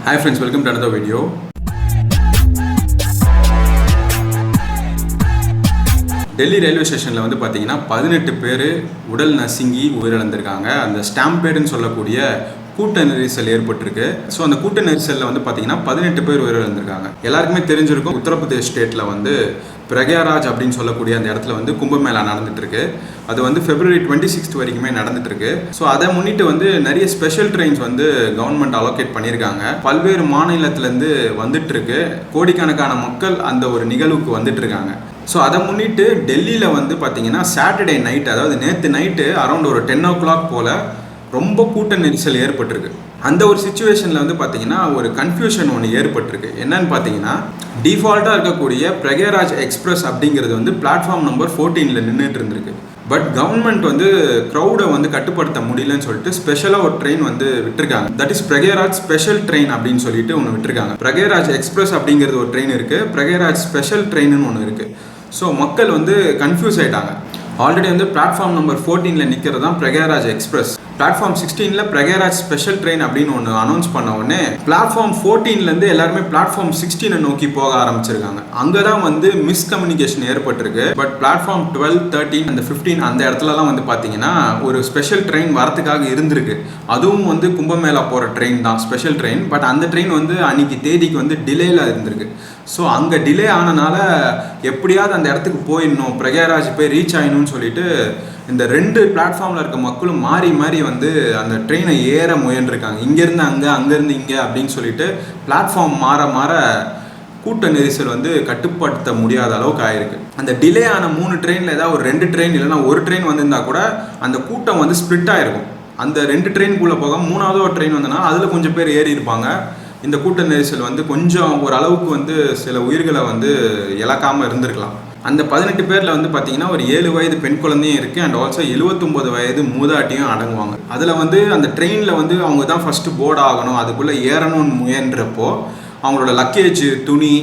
Hi friends, welcome to another video. Delhi railway ஸ்டேஷனில் வந்து பார்த்தீங்கன்னா 18 பேர் உடல் நசுங்கி உயிரிழந்திருக்காங்க. அந்த ஸ்டாம்பேடுன்னு சொல்லக்கூடிய கூட்ட நெரிசல் ஏற்பட்டிருக்கு. ஸோ அந்த கூட்ட நெரிசலில் வந்து பார்த்தீங்கன்னா 18 பேர் உயிரிழந்திருக்காங்க. எல்லாருக்குமே தெரிஞ்சிருக்கும், உத்தரப்பிரதேஷ் ஸ்டேட்டில் வந்து பிரயாராஜ் அப்படின்னு சொல்லக்கூடிய அந்த இடத்துல வந்து கும்பமேளா நடந்துட்டு இருக்கு. அது வந்து February 26 வரைக்குமே நடந்துட்டு இருக்கு. ஸோ அதை முன்னிட்டு வந்து நிறைய ஸ்பெஷல் ட்ரெயின்ஸ் வந்து கவர்மெண்ட் அலோகேட் பண்ணியிருக்காங்க. பல்வேறு மாநிலத்திலேருந்து வந்துட்டு இருக்கு. கோடிக்கணக்கான மக்கள் அந்த ஒரு நிகழ்வுக்கு வந்துட்டு இருக்காங்க. ஸோ அதை முன்னிட்டு டெல்லியில் வந்து பார்த்தீங்கன்னா சாட்டர்டே நைட், அதாவது நேற்று நைட்டு அரௌண்ட் ஒரு 10 o'clock போல் ரொம்ப கூட்ட நெரிசல் ஏற்பட்டிருக்கு. அந்த ஒரு சுச்சுவேஷனில் வந்து பார்த்தீங்கன்னா ஒரு கன்ஃபியூஷன் ஒன்று ஏற்பட்டிருக்கு. என்னன்னு பார்த்தீங்கன்னா, டிஃபால்ட்டாக இருக்கக்கூடிய பிரயாராஜ் எக்ஸ்பிரஸ் அப்படிங்கிறது வந்து பிளாட்ஃபார்ம் நம்பர் 14 நின்றுட்டு இருந்திருக்கு. பட் கவர்மெண்ட் வந்து க்ரௌடை வந்து கட்டுப்படுத்த முடியலன்னு சொல்லிட்டு ஸ்பெஷலாக ஒரு ட்ரெயின் வந்து விட்டுருக்காங்க. தட் இஸ் பிரயாராஜ் ஸ்பெஷல் ட்ரெயின் அப்படின்னு சொல்லிட்டு ஒன்று விட்டுருக்காங்க. பிரயாராஜ் எக்ஸ்பிரஸ் அப்படிங்கிறது ஒரு ட்ரெயின் இருக்குது, பிரயாராஜ் ஸ்பெஷல் ட்ரெயின்னு ஒன்று இருக்குது. ஸோ மக்கள் வந்து கன்ஃபியூஸ் ஆகிட்டாங்க. ஆல்ரெடி வந்து பிளாட்ஃபார்ம் நம்பர் 14 நிற்கிறது தான் பிரயாராஜ் எக்ஸ்பிரஸ். பிளாட்ஃபார்ம் 16 பிரயாராஜ் ஸ்பெஷல் ட்ரெயின் அப்படின்னு ஒன்று அனௌன்ஸ் பண்ண உடனே பிளாட்ஃபார்ம் 14 எல்லாருமே பிளாட்ஃபார்ம் 16 நோக்கி போக ஆரம்பிச்சிருக்காங்க. அங்கே தான் வந்து மிஸ்கம்யூனிகேஷன் ஏற்பட்டிருக்கு. பட் பிளாட்ஃபார்ம் 12, 13 அந்த 15 அந்த இடத்துலலாம் வந்து பார்த்தீங்கன்னா ஒரு ஸ்பெஷல் ட்ரெயின் வரத்துக்காக இருந்திருக்கு. அதுவும் வந்து கும்பமேளா போகிற ட்ரெயின் தான், ஸ்பெஷல் ட்ரெயின். பட் அந்த ட்ரெயின் வந்து அன்னைக்கு தேதிக்கு வந்து டிலேயில் இருந்திருக்கு. ஸோ அங்கே டிலே ஆனனால எப்படியாவது அந்த இடத்துக்கு போயிடணும், பிரயாராஜ் போய் ரீச் ஆகணும்னு சொல்லிட்டு இந்த 2 பிளாட்ஃபார்மில் இருக்க மக்களும் மாறி மாறி வந்து அந்த ட்ரெயினை ஏற முயன்றிருக்காங்க. இங்கேருந்து அங்கே, அங்கேருந்து இங்கே அப்படின்னு சொல்லிட்டு பிளாட்ஃபார்ம் மாற மாற கூட்ட நெரிசல் வந்து கட்டுப்படுத்த முடியாத அளவுக்கு ஆயிருக்கு. அந்த டிலே ஆன 3 ட்ரெயினில் ஏதாவது ஒரு 2 ட்ரெயின் இல்லைன்னா ஒரு ட்ரெயின் வந்திருந்தா கூட அந்த கூட்டம் வந்து ஸ்ப்ளிட் ஆகிருக்கும். அந்த 2 ட்ரெயின்குள்ளே போக 3வது ஒரு ட்ரெயின் வந்தனா அதில் கொஞ்சம் பேர் ஏறி இருப்பாங்க. இந்த கூட்ட நெரிசல் வந்து கொஞ்சம் ஒரு அளவுக்கு வந்து சில உயிர்களை வந்து இழக்காமல் இருந்திருக்கலாம். அந்த 18 பேரில் வந்து பார்த்தீங்கன்னா ஒரு 7 வயது பெண் குழந்தையும் இருக்குது, அண்ட் ஆல்சோ 79 வயது மூதாட்டியும் அடங்குவாங்க. அதில் வந்து அந்த ட்ரெயினில் வந்து அவங்க தான் ஃபஸ்ட்டு போர்டு ஆகணும், அதுக்குள்ளே ஏறணும்னு முயன்றப்போ அவங்களோட லக்கேஜ், துணி,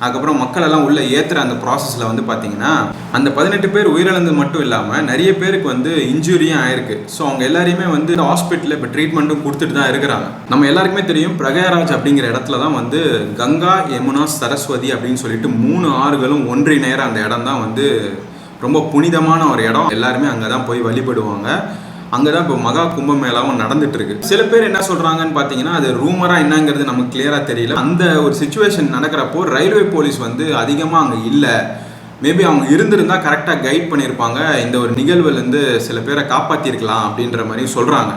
அதுக்கப்புறம் மக்கள் எல்லாம் உள்ளே ஏற்றுற அந்த ப்ராசஸில் வந்து பார்த்தீங்கன்னா அந்த 18 பேர் உயிரிழந்து மட்டும் இல்லாமல் நிறைய பேருக்கு வந்து இன்ஜுரியும் ஆயிருக்கு. ஸோ அவங்க எல்லாரையுமே வந்து ஹாஸ்பிட்டலில் இப்போ ட்ரீட்மெண்ட்டும் கொடுத்துட்டு தான் இருக்கிறாங்க. நம்ம எல்லாருக்குமே தெரியும், பிரயாராஜ் அப்படிங்கிற இடத்துல தான் வந்து கங்கா, யமுனா, சரஸ்வதி அப்படின்னு சொல்லிட்டு 3 ஆறுகளும் ஒன்றி நேர அந்த இடம் தான் வந்து ரொம்ப புனிதமான ஒரு இடம். எல்லாருமே அங்கே தான் போய் வழிபடுவாங்க. அங்கே தான் இப்போ மகா கும்பமேளாவும் நடந்துட்டு இருக்கு. சில பேர் என்ன சொல்கிறாங்கன்னு பார்த்தீங்கன்னா, அது ரூமராக என்னங்கிறது நமக்கு கிளியராக தெரியல. அந்த ஒரு சுச்சுவேஷன் நடக்கிறப்போ ரயில்வே போலீஸ் வந்து அதிகமாக அங்கே இல்லை. மேபி அவங்க இருந்திருந்தால் கரெக்டாக கைட் பண்ணியிருப்பாங்க, இந்த ஒரு நிகழ்வுலேருந்து சில பேரை காப்பாற்றிருக்கலாம் அப்படின்ற மாதிரி சொல்கிறாங்க.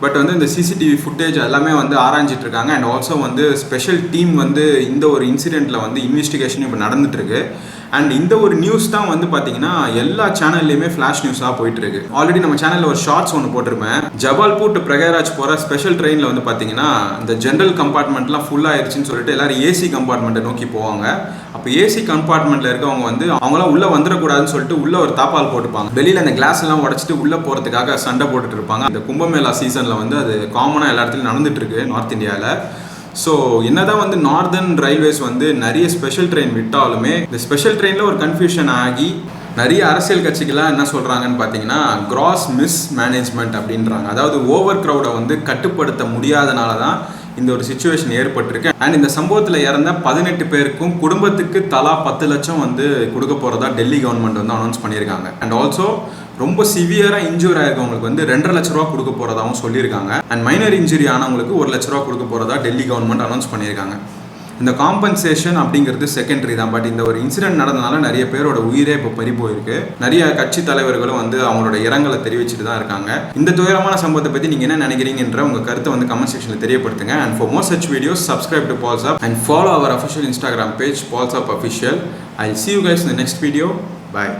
பட் வந்து இந்த சிசிடிவி ஃபுட்டேஜ் எல்லாமே வந்து ஆராய்ஞ்சிட்டு இருக்காங்க. அண்ட் ஆல்சோ வந்து ஸ்பெஷல் டீம் வந்து இந்த ஒரு இன்சிடெண்ட்டில் வந்து இன்வெஸ்டிகேஷன் இப்போ நடந்துட்டுருக்கு. அண்ட் இந்த ஒரு நியூஸ் தான் வந்து பார்த்தீங்கன்னா எல்லா சேனல்லையுமே ஃப்ளாஷ் நியூஸாக போயிட்டு இருக்கு. ஆல்ரெடி நம்ம சேனலில் ஒரு ஷார்ட்ஸ் ஒன்று போட்டிருப்பேன். ஜபால்பூர் டு பிரயாராஜ் போகிற ஸ்பெஷல் ட்ரெயினில் வந்து பார்த்தீங்கன்னா இந்த ஜென்ரல் கம்பார்ட்மெண்ட்லாம் ஃபுல்லாகிடுச்சின்னு சொல்லிட்டு எல்லாரும் ஏசி கம்பார்ட்மெண்ட்டை நோக்கி போவாங்க. அப்போ ஏசி கம்பார்ட்மெண்ட்டில் இருக்கவங்க வந்து அவங்களாம் உள்ளே வந்துடக்கூடாதுன்னு சொல்லிட்டு உள்ளே ஒரு தாப்பால் போட்டுப்பாங்க. வெளியில் அந்த கிளாஸ் எல்லாம் உடச்சிட்டு உள்ளே போகிறதுக்காக சண்டை போட்டுட்டு இருப்பாங்க. இந்த கும்பமேளா சீசனில் வந்து அது காமனாக எல்லா இடத்துலையும் நடந்துட்டு இருக்கு நார்த் இந்தியாவில். ஸோ என்னதான் வந்து நார்தர்ன் ரயில்வேஸ் வந்து நிறைய ஸ்பெஷல் ட்ரெயின் விட்டாலுமே இந்த ஸ்பெஷல் ட்ரெயினில் ஒரு கன்ஃபியூஷன் ஆகி நிறைய அரசியல் கட்சிகள்லாம் என்ன சொல்கிறாங்கன்னு பார்த்தீங்கன்னா கிராஸ் மிஸ் மேனேஜ்மெண்ட் அப்படின்றாங்க. அதாவது ஓவர் க்ரௌடை வந்து கட்டுப்படுத்த முடியாதனால தான் இந்த ஒரு சுச்சுவேஷன் ஏற்பட்டிருக்கு. அண்ட் இந்த சம்பவத்தில் இறந்த 18 பேருக்கும் குடும்பத்துக்கு தலா 10 லட்சம் வந்து கொடுக்க போகிறதா டெல்லி கவர்மெண்ட் வந்து அனௌன்ஸ் பண்ணியிருக்காங்க. அண்ட் ஆல்சோ ரொம்ப சிவியராக இன்ஜூர் ஆயிருக்கவங்களுக்கு வந்து 2.5 லட்ச ரூபா கொடுக்க போகிறதாகவும் சொல்லியிருக்காங்க. அண்ட் மைனர் இன்ஜுரி ஆனவங்களுக்கு 1 லட்ச ரூபா கொடுக்க போகிறதா டெல்லி கவர்மெண்ட் அனௌன்ஸ் பண்ணியிருக்காங்க. இந்த காம்பன்சேஷன் அப்படிங்கிறது செகண்டரி தான். பட் இந்த ஒரு இன்சிடென்ட் நடந்தனால நிறைய பேரோட உயிரே இப்போ பறி போயிருக்கு. நிறைய கட்சி தலைவர்களும் வந்து அவங்களோட இரங்கலை தெரிவிச்சுட்டு தான் இருக்காங்க. இந்த துயரமான சம்பவத்தை பற்றி நீங்கள் என்ன நினைக்கிறீங்கன்ற உங்கள் கருத்தை வந்து கமெண்ட் செக்ஷனில் தெரியப்படுத்துங்க. And for more such videos subscribe to Pulseup and follow our official Instagram page Pulseup Official. I'll see you guys in the next video. Bye.